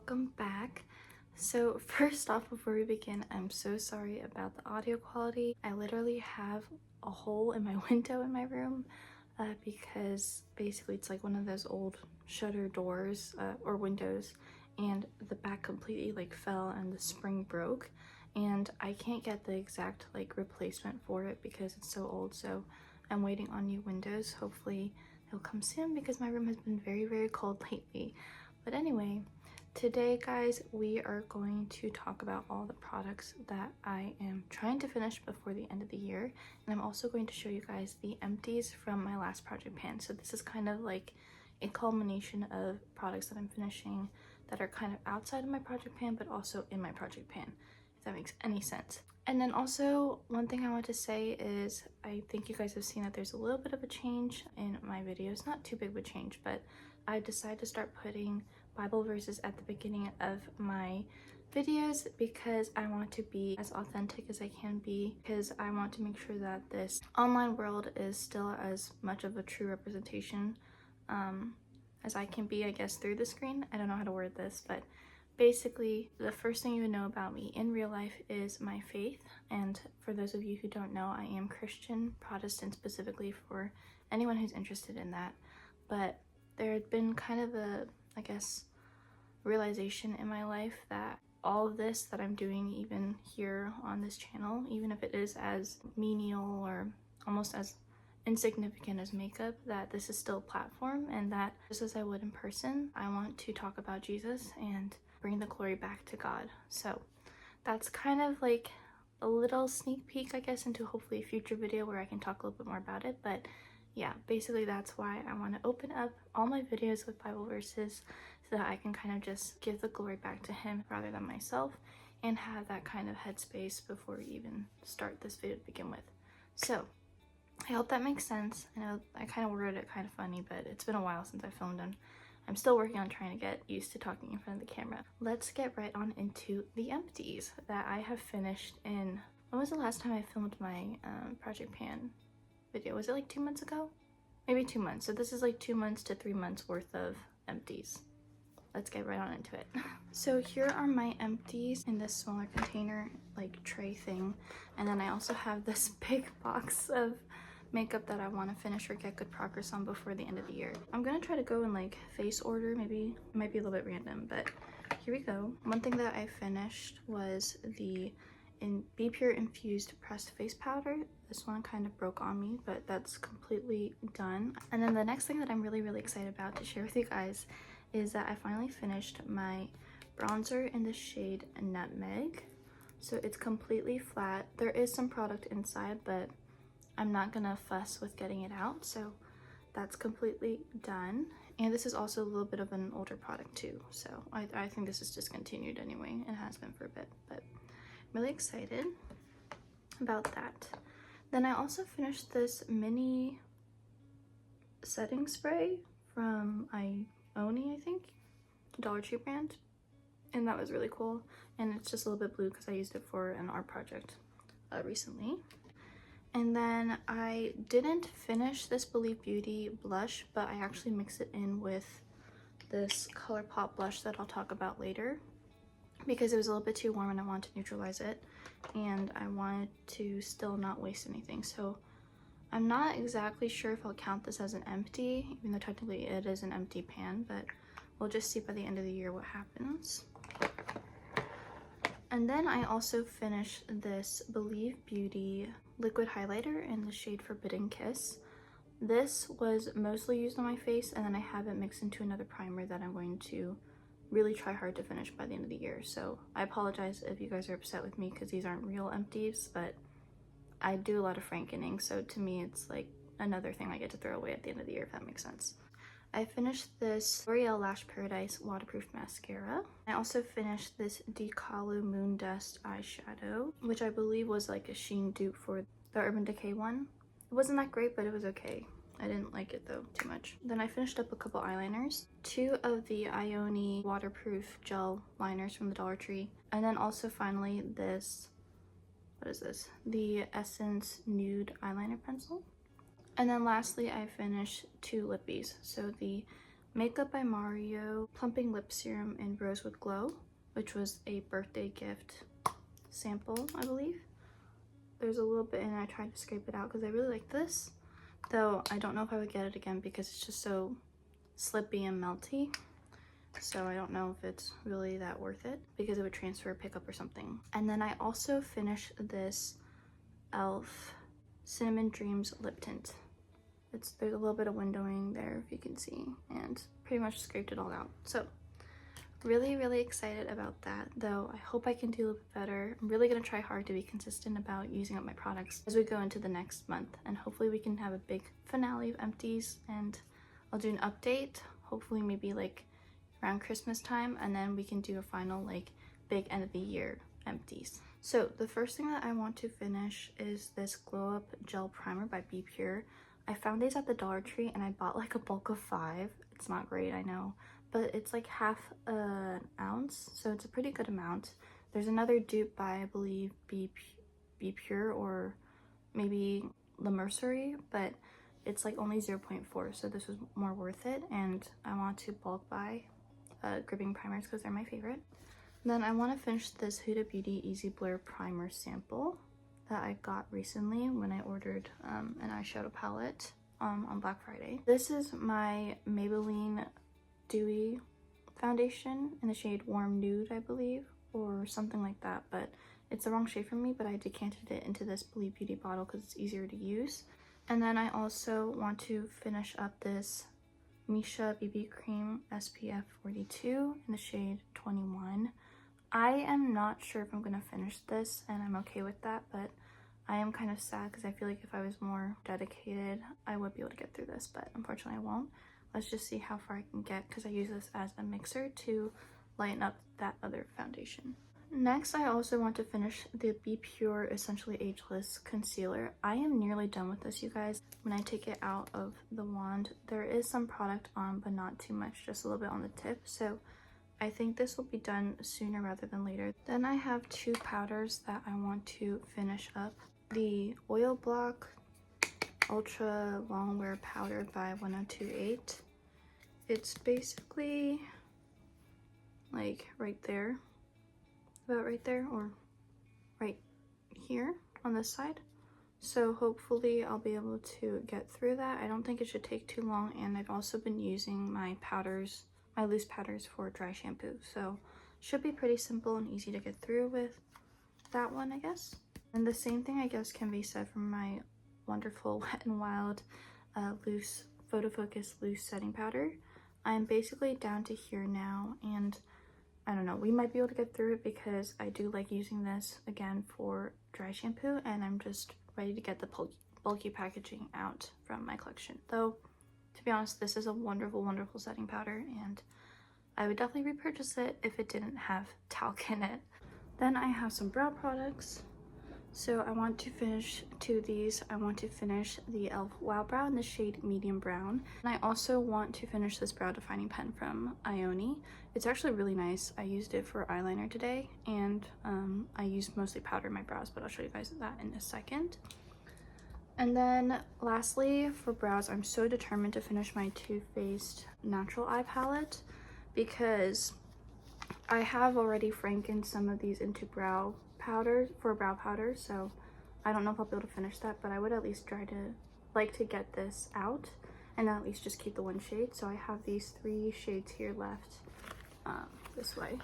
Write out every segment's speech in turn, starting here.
welcome back. So first off, before we begin, I'm so sorry about the audio quality. I literally have a hole in my window in my room because basically it's like one of those old shutter doors or windows, and the back completely like fell and the spring broke, and I can't get the exact like replacement for it because it's so old. So I'm waiting on new windows. Hopefully they'll come soon because my room has been very cold lately. But anyway, today guys, we are going to talk about all the products that I am trying to finish before the end of the year, and I'm also going to show you guys the empties from my last project pan. So this is kind of like a culmination of products that I'm finishing that are kind of outside of my project pan but also in my project pan, if that makes any sense. And then also, one thing I want to say is I think you guys have seen that there's a little bit of a change in my videos. Not too big of a change, but I decided to start putting Bible verses at the beginning of my videos because I want to be as authentic as I can be, because I want to make sure that this online world is still as much of a true representation as I can be, I guess, through the screen. I don't know how to word this, but basically, the first thing you would know about me in real life is my faith. And for those of you who don't know, I am Christian, Protestant specifically, for anyone who's interested in that. But there had been kind of a, I guess, realization in my life that all of this that I'm doing, even here on this channel, even if it is as menial or almost as insignificant as makeup, that this is still a platform, and that just as I would in person, I want to talk about Jesus and bring the glory back to God. So that's kind of like a little sneak peek, I guess, into hopefully a future video where I can talk a little bit more about it. But yeah, basically that's why I want to open up all my videos with Bible verses so that I can kind of just give the glory back to Him rather than myself, and have that kind of headspace before we even start this video to begin with. So I hope that makes sense. I know I kind of worded it kind of funny, but it's been a while since I filmed, and I'm still working on trying to get used to talking in front of the camera. Let's get right on into the empties that I have finished in. When was the last time I filmed my Project Pan video? Was it like 2 months ago? Maybe 2 months. So this is like 2 months to 3 months worth of empties. Let's get right on into it. So here are my empties in this smaller container, like tray thing. And then I also have this big box of makeup that I want to finish or get good progress on before the end of the year. I'm gonna try to go in like face order. Maybe it might be a little bit random, but here we go. One thing that I finished was the Be Pure infused pressed face powder. This one kind of broke on me, but that's completely done. And then the next thing that I'm really excited about to share with you guys is that I finally finished my bronzer in the shade Nutmeg. So it's completely flat. There is some product inside, but I'm not gonna fuss with getting it out, so that's completely done. And this is also a little bit of an older product too, so I think this is discontinued anyway, and has been for a bit, but I'm really excited about that. Then I also finished this mini setting spray from Ioni, I think, Dollar Tree brand, and that was really cool. And it's just a little bit blue because I used it for an art project recently. And then I didn't finish this Believe Beauty blush, but I actually mixed it in with this ColourPop blush that I'll talk about later, because it was a little bit too warm and I wanted to neutralize it, and I wanted to still not waste anything. So I'm not exactly sure if I'll count this as an empty, even though technically it is an empty pan, but we'll just see by the end of the year what happens. And then I also finished this Believe Beauty liquid highlighter in the shade Forbidden Kiss. This was mostly used on my face, and then I have it mixed into another primer that I'm going to really try hard to finish by the end of the year. So I apologize if you guys are upset with me because these aren't real empties, but I do a lot of frankening, so to me it's like another thing I get to throw away at the end of the year, if that makes sense. I finished this L'Oreal Lash Paradise waterproof mascara. I also finished this Decalo Moon Dust eyeshadow, which I believe was like a sheen dupe for the Urban Decay one. It wasn't that great, but it was okay. I didn't like it though too much. Then I finished up a couple eyeliners, 2 of the Ioni waterproof gel liners from the Dollar Tree, and then also finally this, what is this? The Essence Nude Eyeliner Pencil. And then lastly, I finished 2 lippies. So the Makeup by Mario Plumping Lip Serum in Rosewood Glow, which was a birthday gift sample, I believe. There's a little bit and I tried to scrape it out because I really like this, though I don't know if I would get it again because it's just so slippy and melty. So I don't know if it's really that worth it because it would transfer pickup or something. And then I also finished this e.l.f. Cinnamon Dreams lip tint. There's a little bit of windowing there if you can see, and pretty much scraped it all out. So really excited about that, though I hope I can do a little bit better. I'm really gonna try hard to be consistent about using up my products as we go into the next month, and hopefully we can have a big finale of Empties, and I'll do an update, hopefully maybe like around Christmas time, and then we can do a final like big end of the year Empties. So the first thing that I want to finish is this Glow Up Gel Primer by Be Pure. I found these at the Dollar Tree and I bought like a bulk of 5. It's not great, I know, but it's like half an ounce, so it's a pretty good amount. There's another dupe by, I believe, Be Pure or maybe La Mercerie, but it's like only 0.4, so this was more worth it, and I want to bulk buy gripping primers because they're my favorite. Then I want to finish this Huda Beauty Easy Blur Primer sample that I got recently when I ordered an eyeshadow palette on Black Friday. This is my Maybelline Dewy foundation in the shade Warm Nude, I believe, or something like that, but it's the wrong shade for me, but I decanted it into this Believe Beauty bottle because it's easier to use. And then I also want to finish up this Misha BB Cream SPF 42 in the shade 21. I am not sure if I'm gonna finish this, and I'm okay with that, but I am kind of sad because I feel like if I was more dedicated, I would be able to get through this, but unfortunately I won't. Let's just see how far I can get because I use this as a mixer to lighten up that other foundation. Next, I also want to finish the Be Pure Essentially Ageless Concealer. I am nearly done with this, you guys. When I take it out of the wand, there is some product on, but not too much, just a little bit on the tip. So I think this will be done sooner rather than later. Then I have 2 powders that I want to finish up. The Oil Block Ultra Longwear Powder by 1028. It's basically like right there, about right there, or right here on this side. So hopefully I'll be able to get through that. I don't think it should take too long, and I've also been using my powders, my loose powders, for dry shampoo, so should be pretty simple and easy to get through with that one, I guess. And the same thing I guess can be said for my wonderful Wet n Wild loose Photo Focus loose setting powder. I'm basically down to here now, and I don't know, we might be able to get through it because I do like using this again for dry shampoo, and I'm just ready to get the bulky packaging out from my collection. Though, to be honest, this is a wonderful setting powder, and I would definitely repurchase it if it didn't have talc in it. Then I have some brow products. So I want to finish 2 of these. I want to finish the e.l.f. Wow Brow in the shade Medium Brown. And I also want to finish this brow defining pen from Ioni. It's actually really nice. I used it for eyeliner today, and I used mostly powder in my brows, but I'll show you guys that in a second. And then lastly, for brows, I'm so determined to finish my Too Faced Natural Eye Palette because I have already frankened some of these into brow powder, so I don't know if I'll be able to finish that, but I would at least try to like to get this out and at least just keep the one shade. So I have these 3 shades here left this way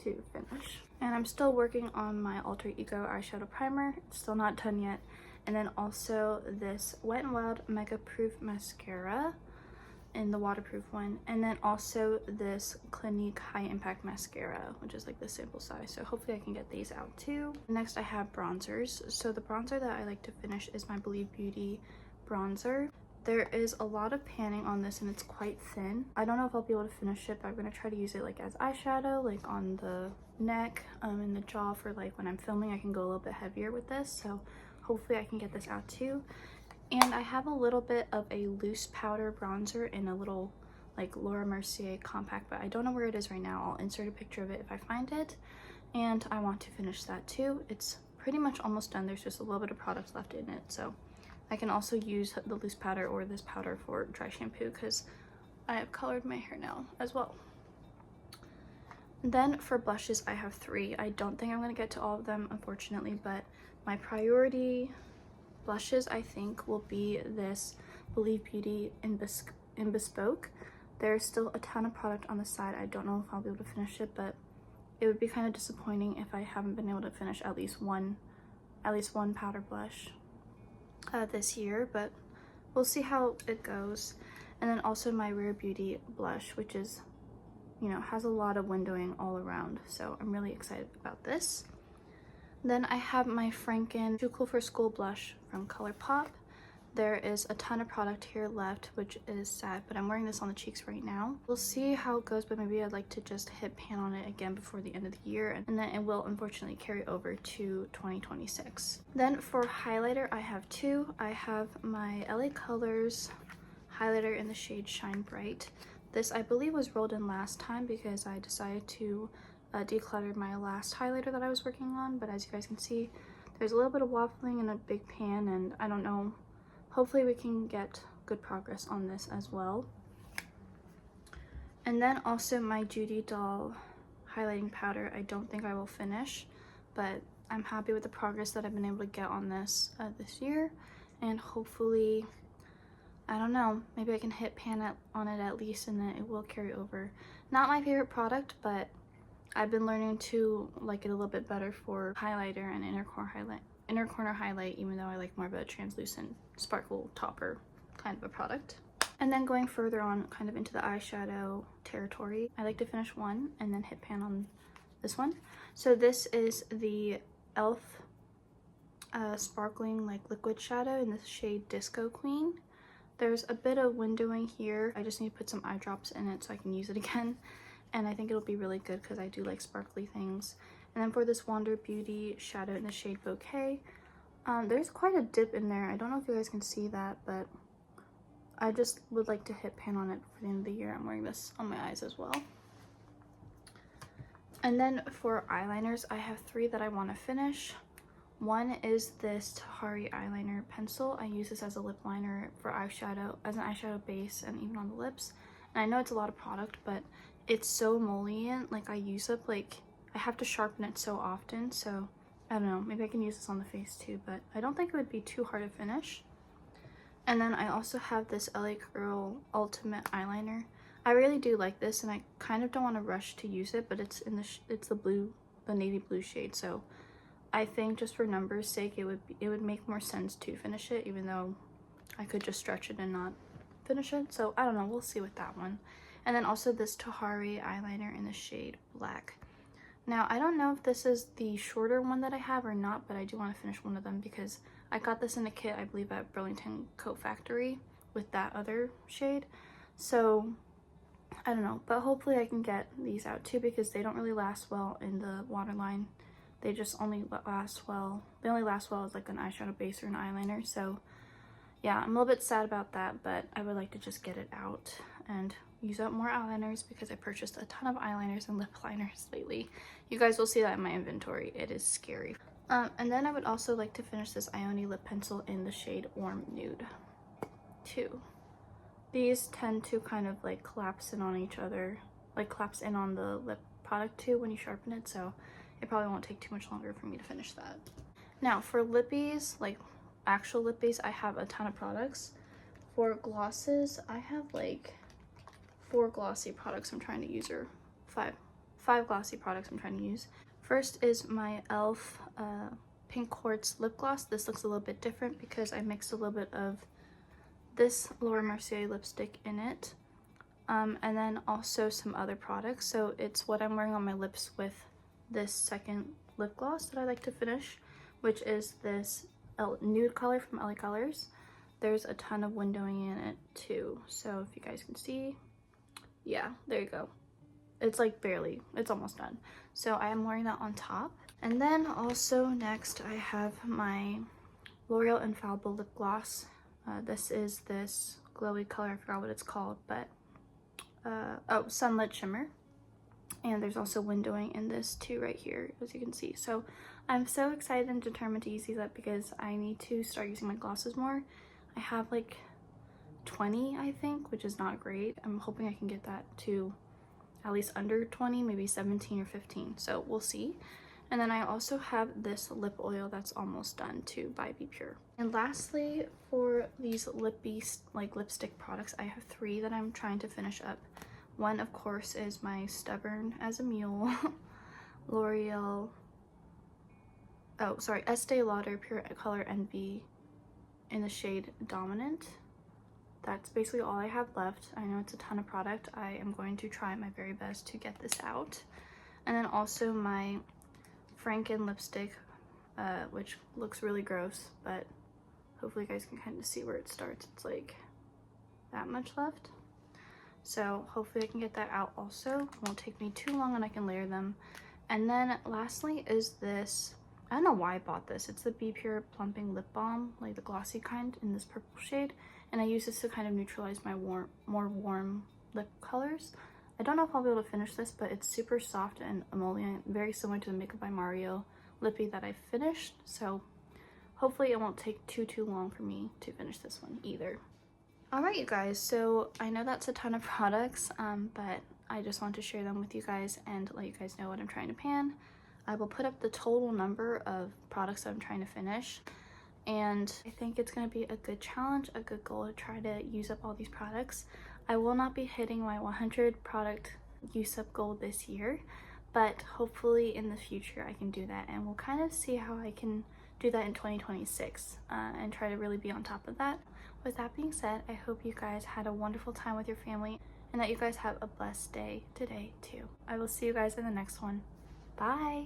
to finish. And I'm still working on my Alter Ego eyeshadow primer. It's still not done yet. And then also this Wet n Wild Mega Proof Mascara in the waterproof one, and then also this Clinique High Impact Mascara, which is like the sample size, so hopefully I can get these out too. Next I have bronzers. So the bronzer that I like to finish is my Believe Beauty bronzer. There is a lot of panning on this and it's quite thin. I don't know if I'll be able to finish it, but I'm gonna try to use it like as eyeshadow, like on the neck, in the jaw, for like when I'm filming I can go a little bit heavier with this, so hopefully I can get this out too. And I have a little bit of a loose powder bronzer in a little like Laura Mercier compact, but I don't know where it is right now. I'll insert a picture of it if I find it. And I want to finish that too. It's pretty much almost done. There's just a little bit of product left in it. So I can also use the loose powder or this powder for dry shampoo because I have colored my hair now as well. Then for blushes, I have 3. I don't think I'm going to get to all of them, unfortunately, but my priority blushes, I think, will be this Believe Beauty in Bespoke. There's still a ton of product on the side. I don't know if I'll be able to finish it, but it would be kind of disappointing if I haven't been able to finish at least one powder blush this year, but we'll see how it goes. And then also my Rare Beauty blush, which is, you know, has a lot of windowing all around, so I'm really excited about this. Then I have my Franken Too Cool for School blush from ColourPop. There is a ton of product here left, which is sad, but I'm wearing this on the cheeks right now. We'll see how it goes, but maybe I'd like to just hit pan on it again before the end of the year, and then it will unfortunately carry over to 2026. Then for highlighter, I have 2. I have my LA Colors highlighter in the shade Shine Bright. This, I believe, was rolled in last time because I decided to declutter my last highlighter that I was working on, but as you guys can see, there's a little bit of waffling in a big pan, and I don't know, hopefully we can get good progress on this as well. And then also my Judy Doll highlighting powder. I don't think I will finish, but I'm happy with the progress that I've been able to get on this this year, and hopefully, I don't know, maybe I can hit pan on it at least, and then it will carry over. Not my favorite product, but I've been learning to like it a little bit better for highlighter and inner corner highlight, even though I like more of a translucent sparkle topper kind of a product. And then going further on kind of into the eyeshadow territory, I like to finish one and then hit pan on this one. So this is the e.l.f. Sparkling like liquid shadow in the shade Disco Queen. There's a bit of windowing here. I just need to put some eye drops in it so I can use it again. And I think it'll be really good because I do like sparkly things. And then for this Wander Beauty shadow in the shade Bouquet, there's quite a dip in there. I don't know if you guys can see that, but I just would like to hit pan on it for the end of the year. I'm wearing this on my eyes as well. And then for eyeliners, I have 3 that I want to finish. One is this Tahari eyeliner pencil. I use this as a lip liner for eyeshadow, as an eyeshadow base, and even on the lips. And I know it's a lot of product, but it's so emollient. Like, I use up, like, I have to sharpen it so often, so I don't know, maybe I can use this on the face too, but I don't think it would be too hard to finish. And then I also have this LA Girl Ultimate Eyeliner. I really do like this, and I kind of don't want to rush to use it, but it's in the navy blue shade, so I think just for numbers sake, it would make more sense to finish it, even though I could just stretch it and not finish it. So I don't know, we'll see with that one. And then also this Tahari eyeliner in the shade Black. Now, I don't know if this is the shorter one that I have or not, but I do want to finish one of them because I got this in a kit, I believe, at Burlington Coat Factory with that other shade. So I don't know, but hopefully I can get these out too because they don't really last well in the waterline. They just only last well, as like an eyeshadow base or an eyeliner. So yeah, I'm a little bit sad about that, but I would like to just get it out and use up more eyeliners because I purchased a ton of eyeliners and lip liners lately. You guys will see that in my inventory. It is scary. And then I would also like to finish this Ioni lip pencil in the shade Warm Nude 2. These tend to kind of like collapse in on each other, like collapse in on the lip product too when you sharpen it, so it probably won't take too much longer for me to finish that. Now for lippies, like actual lippies, I have a ton of products. For glosses, I have like 4 glossy products I'm trying to use, or 5 glossy products I'm trying to use. First is my e.l.f. Pink Quartz lip gloss. This looks a little bit different because I mixed a little bit of this Laura Mercier lipstick in it, and then also some other products. So it's what I'm wearing on my lips with this second lip gloss that I like to finish, which is this nude color from LA Colors. There's a ton of windowing in it too, so if you guys can see, yeah, there you go. It's like barely, it's almost done. So I am wearing that on top. And then also next I have my L'Oreal Infallible lip gloss. This is this glowy color, I forgot what it's called, but oh, Sunlit Shimmer. And there's also windowing in this too right here, as you can see. So I'm so excited and determined to use these up because I need to start using my glosses more. I have like 20, I think, which is not great. I'm hoping I can get that to at least under 20, maybe 17 or 15, so we'll see. And then I also have this lip oil that's almost done too by Be Pure. And lastly, for these lipstick products, I have 3 that I'm trying to finish up. One, of course, is my Stubborn as a Mule L'Oreal, Estee Lauder Pure Color Envy in the shade Dominant. That's basically all I have left. I know it's a ton of product. I am going to try my very best to get this out. And then also my Franken lipstick, which looks really gross, but hopefully you guys can kind of see where it starts. It's like that much left. So hopefully I can get that out also. It won't take me too long and I can layer them. And then lastly is this, I don't know why I bought this. It's the Be Pure Plumping Lip Balm, like the glossy kind in this purple shade. And I use this to kind of neutralize my more warm lip colors. I don't know if I'll be able to finish this, but it's super soft and emollient, very similar to the Makeup by Mario lippy that I finished. So hopefully it won't take too long for me to finish this one either. Alright you guys, so I know that's a ton of products, but I just want to share them with you guys and let you guys know what I'm trying to pan. I will put up the total number of products that I'm trying to finish, and I think it's going to be a good challenge, a good goal to try to use up all these products. I will not be hitting my 100 product use up goal this year, but hopefully in the future I can do that, and we'll kind of see how I can do that in 2026 and try to really be on top of that. With that being said, I hope you guys had a wonderful time with your family and that you guys have a blessed day today too. I will see you guys in the next one. Bye!